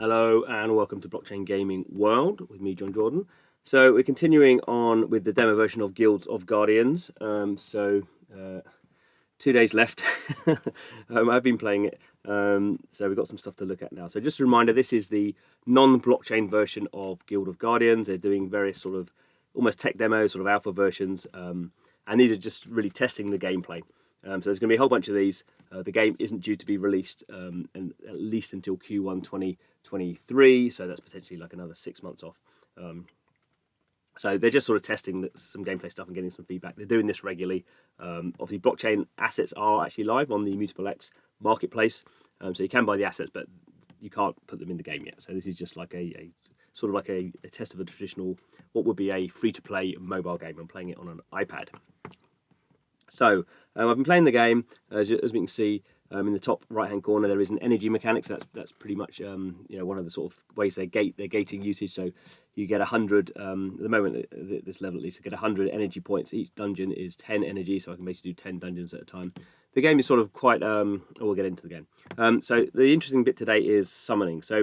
Hello and welcome to Blockchain Gaming World with me, John Jordan. So we're continuing on with the demo version of Guilds of Guardians. 2 days left. I've been playing it, so we've got some stuff to look at now. So just a reminder, this is the non-blockchain version of Guild of Guardians. They're doing various sort of almost tech demos, sort of alpha versions, and these are just really testing the gameplay. So there's going to be a whole bunch of these. The game isn't due to be released and at least until Q1 2023, so that's potentially like another 6 months off. So they're just sort of testing some gameplay stuff and getting some feedback. They're doing this regularly. Obviously, blockchain assets are actually live on the Immutable X marketplace, so you can buy the assets, but you can't put them in the game yet. So this is just like a sort of like a test of a traditional, what would be a free-to-play mobile game. I'm playing it on an iPad. So I've been playing the game. As we can see in the top right-hand corner, there is an energy mechanic. So that's pretty much one of the sort of ways they're gating usage. So you get 100 at the moment at this level at least. You get 100 energy points. Each dungeon is 10 energy, so I can basically do 10 dungeons at a time. The game is sort of quite. We'll get into the game. So the interesting bit today is summoning. So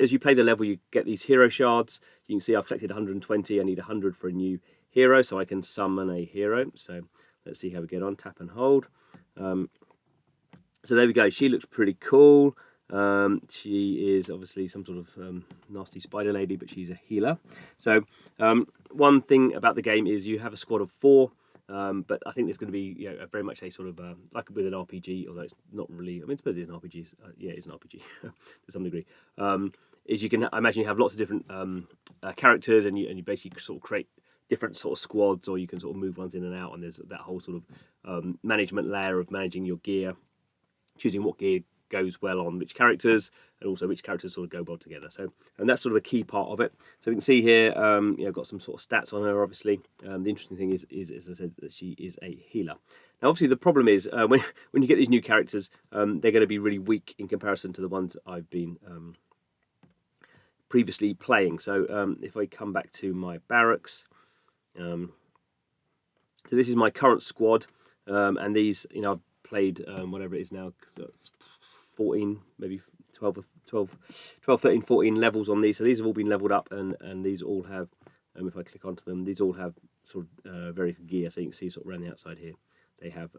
as you play the level, you get these hero shards. You can see I've collected 120. I need 100 for a new hero, so I can summon a hero. So let's see how we get on. Tap and hold. So there we go. She looks pretty cool. She is obviously some sort of nasty spider lady, but she's a healer. So one thing about the game is you have a squad of 4. But I think there's going to be very much a sort of like with an RPG, although it's not really. I mean, I suppose it's an RPG. Yeah, it's an RPG to some degree. Is you can I imagine you have lots of different characters, and you basically sort of create different sort of squads, or you can sort of move ones in and out. And there's that whole sort of management layer of managing your gear, choosing what gear goes well on which characters, and also which characters sort of go well together. So, and that's sort of a key part of it. So we can see here, got some sort of stats on her. Obviously, the interesting thing is as I said, that she is a healer. Now, obviously, the problem is when you get these new characters, they're going to be really weak in comparison to the ones I've been previously playing. So, if I come back to my barracks, so this is my current squad, and these, I've played whatever it is now. 14, maybe 12, 13, 14 levels on these. So these have all been leveled up, and these all have, if I click onto them, these all have sort of various gear. So you can see sort of around the outside here, they have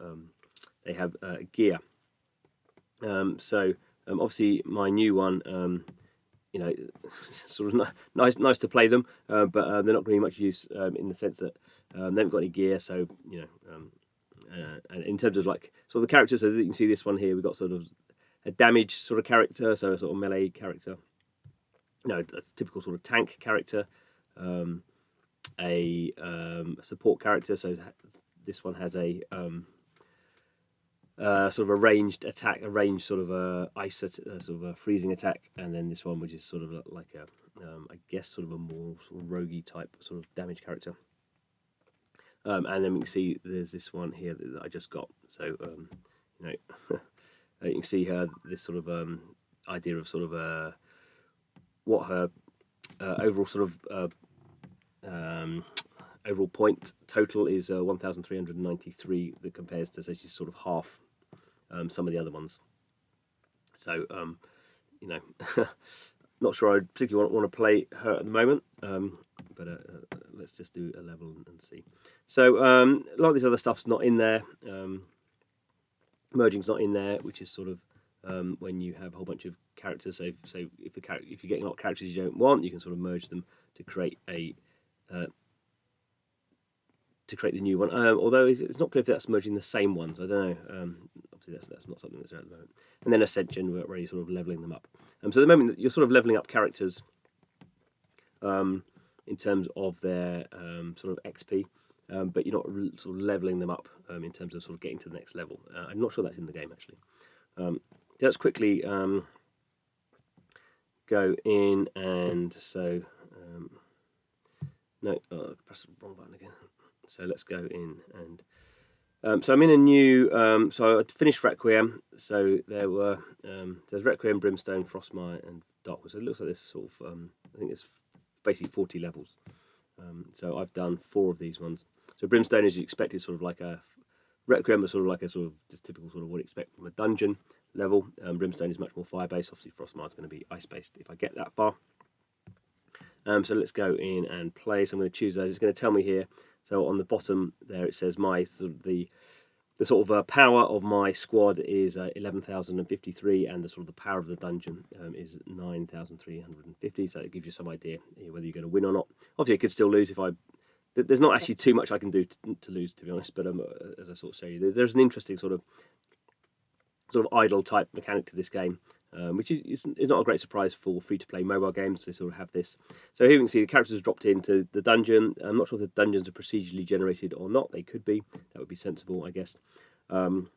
gear. So obviously my new one, sort of nice to play them, but they're not going to be much use in the sense that they haven't got any gear. So and in terms of like sort of the characters, so you can see this one here, we've got sort of a damage sort of character, so a sort of melee character. A typical sort of tank character, a support character. So this one has a sort of a ranged attack, a ranged sort of a ice, sort of a freezing attack, and then this one which is sort of like a, I guess sort of a more sort of roguey type sort of damage character. And then we can see there's this one here that I just got. So you can see her this sort of idea of sort of what her overall sort of overall point total is 1,393. That compares to, so she's sort of half some of the other ones. So not sure I particularly want to play her at the moment, but let's just do a level and see. So a lot of this other stuff's not in there. Merging's not in there, which is sort of when you have a whole bunch of characters. So if you're getting a lot of characters you don't want, you can sort of merge them to create a the new one. Although it's not clear if that's merging the same ones. I don't know. Obviously that's not something that's there at the moment. And then Ascension, where you're sort of leveling them up. So at the moment you're sort of leveling up characters in terms of their sort of XP. But you're not sort of leveling them up in terms of sort of getting to the next level. I'm not sure that's in the game actually. Let's quickly go in and so no, press the wrong button again. So let's go in and so I'm in a new. So I finished Requiem. So there's Requiem, Brimstone, Frostmire, and Darkwood. So it looks like this sort of I think it's basically 40 levels. So I've done 4 of these ones. So Brimstone, as you expect, is sort of like a Requiem is sort of like a sort of just typical sort of what you expect from a dungeon level. Brimstone is much more fire-based. Obviously, Frostmire is going to be ice-based if I get that far. So let's go in and play. So I'm going to choose those. It's going to tell me here. So on the bottom there, it says my sort of the sort of power of my squad is 11,053, and the sort of the power of the dungeon is 9,350. So it gives you some idea whether you're going to win or not. Obviously, I could still lose if I. There's not actually too much I can do to lose, to be honest. But as I sort of show you, there's an interesting sort of idle type mechanic to this game, which is not a great surprise for free-to-play mobile games. They sort of have this. So here we can see the characters dropped into the dungeon. I'm not sure if the dungeons are procedurally generated or not. They could be. That would be sensible, I guess. And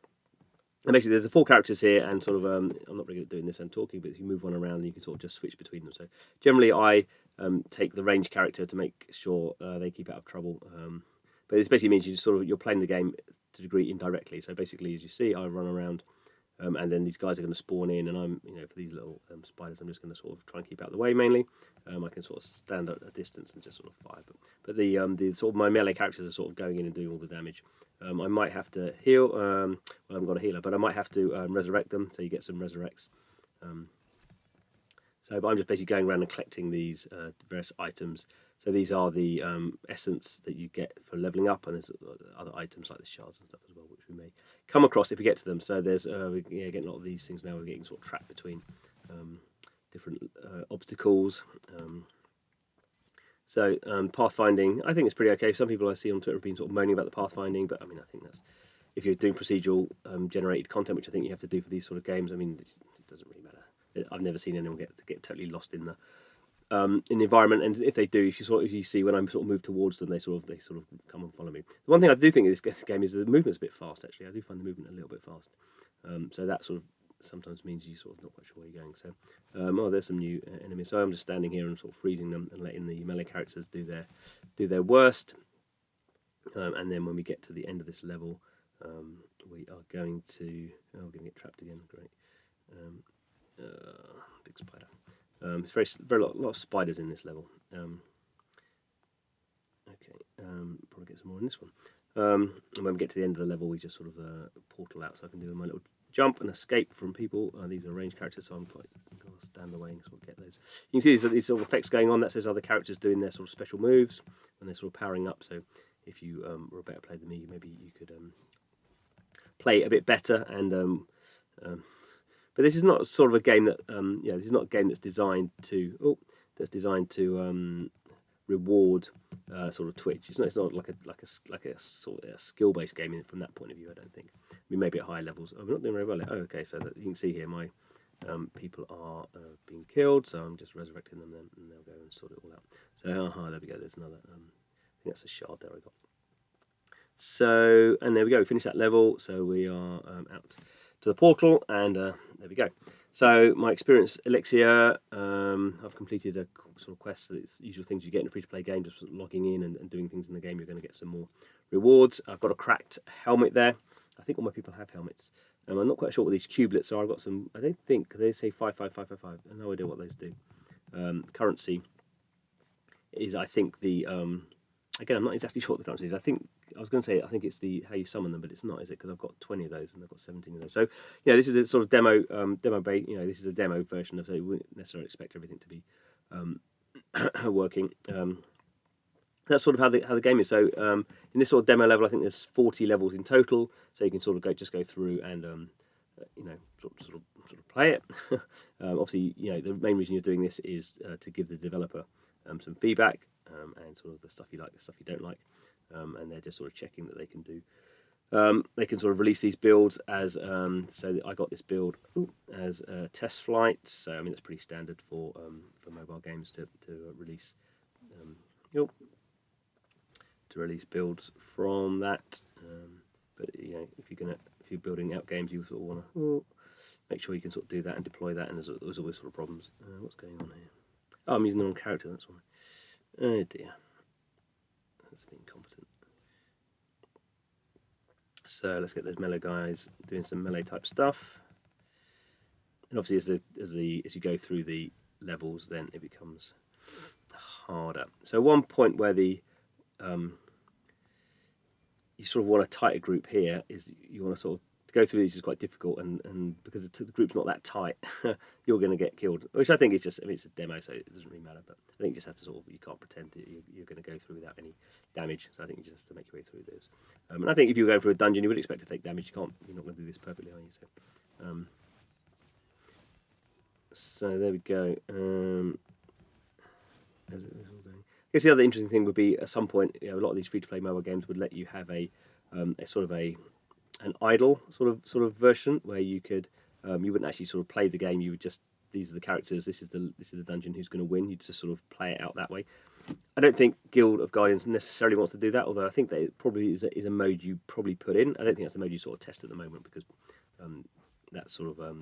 basically, there's the 4 characters here, and sort of I'm not really good at doing this and talking, but if you move one around, you can sort of just switch between them. So generally, I take the range character to make sure they keep out of trouble. But it basically means you're playing the game to a degree indirectly. So basically, as you see, I run around. And then these guys are going to spawn in, and I'm, for these little spiders, I'm just going to sort of try and keep out of the way mainly. I can sort of stand at a distance and just sort of fire. But the sort of my melee characters are sort of going in and doing all the damage. I might have to heal. Well, I haven't got a healer, but I might have to resurrect them, so you get some resurrects. But I'm just basically going around and collecting these various items. So these are the essence that you get for leveling up, and there's other items like the shards and stuff as well, which we may come across if we get to them. So there's we're getting a lot of these things now. We're getting sort of trapped between different obstacles. So pathfinding, I think it's pretty okay. Some people I see on Twitter have been sort of moaning about the pathfinding, but I mean, I think that's if you're doing procedural generated content, which I think you have to do for these sort of games. I mean, it doesn't really matter. I've never seen anyone get totally lost in the environment, and if they do, if you see when I'm sort of move towards them, they sort of come and follow me. The one thing I do think of this game is the movement's a bit fast. Actually, I do find the movement a little bit fast. So that sort of sometimes means you sort of not quite sure where you're going. So, there's some new enemies. So I'm just standing here and sort of freezing them and letting the melee characters do their worst. And then when we get to the end of this level, we are going to we're going to get trapped again. Great, big spider. It's very lot of spiders in this level. Probably get some more in this one. And when we get to the end of the level, we just sort of portal out, so I can do my little jump and escape from people. These are ranged characters, so I'm quite going to stand away and sort of get those. You can see these sort of effects going on. That says other characters doing their sort of special moves and they're sort of powering up. So if you were a better player than me, maybe you could play a bit better and. But this is not sort of a game that this is not a game that's designed to reward sort of Twitch. It's not like a sort of a skill based game from that point of view. I don't think. I mean, maybe at high levels. I'm not doing very well. Oh, okay. So that you can see here, my people are being killed. So I'm just resurrecting them, then and they'll go and sort it all out. So there we go. There's another. I think that's a shard. There we go. So and there we go. We finished that level. So we are out to the portal, and there we go. So my experience elixir, I've completed a sort of quest. It's usual things you get in a free-to-play game, just logging in and doing things in the game. You're going to get some more rewards. I've got a cracked helmet there. I think all my people have helmets. I'm not quite sure what these cubelets are. I've got some. I don't think they say 55555. I have no idea what those do. Currency is, I think, the again, I'm not exactly sure what the currency is. I was going to say I think it's the how you summon them, but it's not, is it? Because I've got 20 of those and I've got 17 of those. So this is a sort of demo bait. This is a demo version of. So you wouldn't necessarily expect everything to be working. That's sort of how the game is. So in this sort of demo level, I think there's 40 levels in total. So you can sort of go through and sort of play it. Obviously, the main reason you're doing this is to give the developer some feedback and sort of the stuff you like, the stuff you don't like. And they're just sort of checking that they can do. They can sort of release these builds as so I got this build as test flights. So I mean it's pretty standard for mobile games to release builds from that. But if you're building out games, you sort of want to make sure you can sort of do that and deploy that. And there's always sort of problems. What's going on here? Oh, I'm using the wrong character. That's why. Oh dear. That's being competent. So let's get those melee guys doing some melee type stuff. And obviously, as you go through the levels, then it becomes harder. So one point where you sort of want a tighter group here. Is you want to sort of to go through these is quite difficult, and because the group's not that tight, you're going to get killed. Which I think is just, I mean, it's a demo, so it doesn't really matter. But I think you just have to sort of, you can't pretend that you're going to go through without any damage. So I think you just have to make your way through those. And I think if you're going through a dungeon, you would expect to take damage. You're not going to do this perfectly, are you? So there we go. I guess the other interesting thing would be at some point, a lot of these free-to-play mobile games would let you have a sort of an idle sort of version where you could you wouldn't actually sort of play the game. You would just, these are the characters. This is the dungeon. Who's going to win? You just sort of play it out that way. I don't think Guild of Guardians necessarily wants to do that, although I think that it probably is a mode you probably put in. I don't think that's the mode you sort of test at the moment, because that's sort of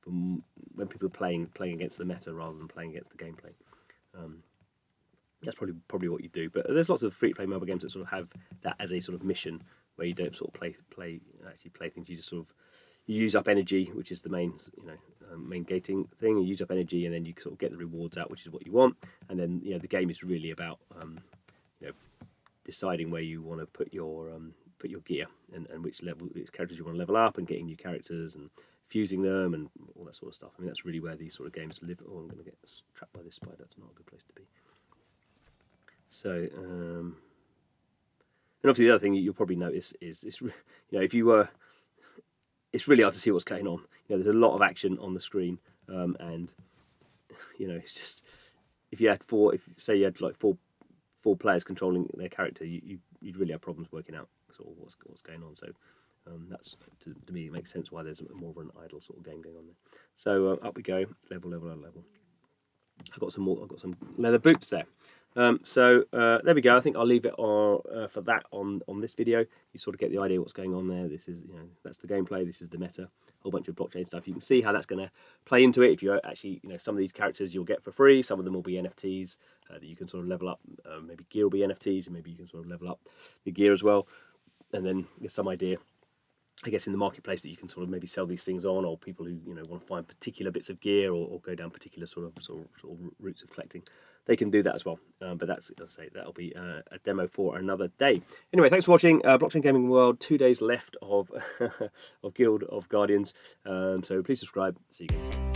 from when people are playing against the meta rather than playing against the gameplay. That's probably what you do. But there's lots of free-to-play mobile games that sort of have that as a sort of mission, where you don't sort of play things. You just sort of use up energy, which is the main main gating thing. You use up energy, and then you sort of get the rewards out, which is what you want. And then the game is really about deciding where you want to put your gear and which characters you want to level up, and getting new characters and fusing them and all that sort of stuff. I mean, that's really where these sort of games live. Oh, I'm going to get trapped by this spider. That's not a good place to be. So, and obviously the other thing you'll probably notice is this, if you were, it's really hard to see what's going on. There's a lot of action on the screen, and it's just, if you had say you had like four players controlling their character, you'd really have problems working out sort of what's going on. So that's to me, it makes sense why there's more of an idle sort of game going on there. So up we go, level. I've got some leather boots there. So there we go. I think I'll leave it for that on this video. You sort of get the idea what's going on there. This is, that's the gameplay. This is the meta. A whole bunch of blockchain stuff. You can see how that's going to play into it. If you actually, some of these characters you'll get for free. Some of them will be NFTs that you can sort of level up. Maybe gear will be NFTs, and maybe you can sort of level up the gear as well. And then there's some idea, I guess, in the marketplace that you can sort of maybe sell these things on, or people who want to find particular bits of gear or go down particular sort of routes of collecting. They can do that as well. But that's, I'll say, that'll be a demo for another day. Anyway, thanks for watching Blockchain Gaming World. 2 days left of of Guild of Guardians. So please subscribe. See you guys.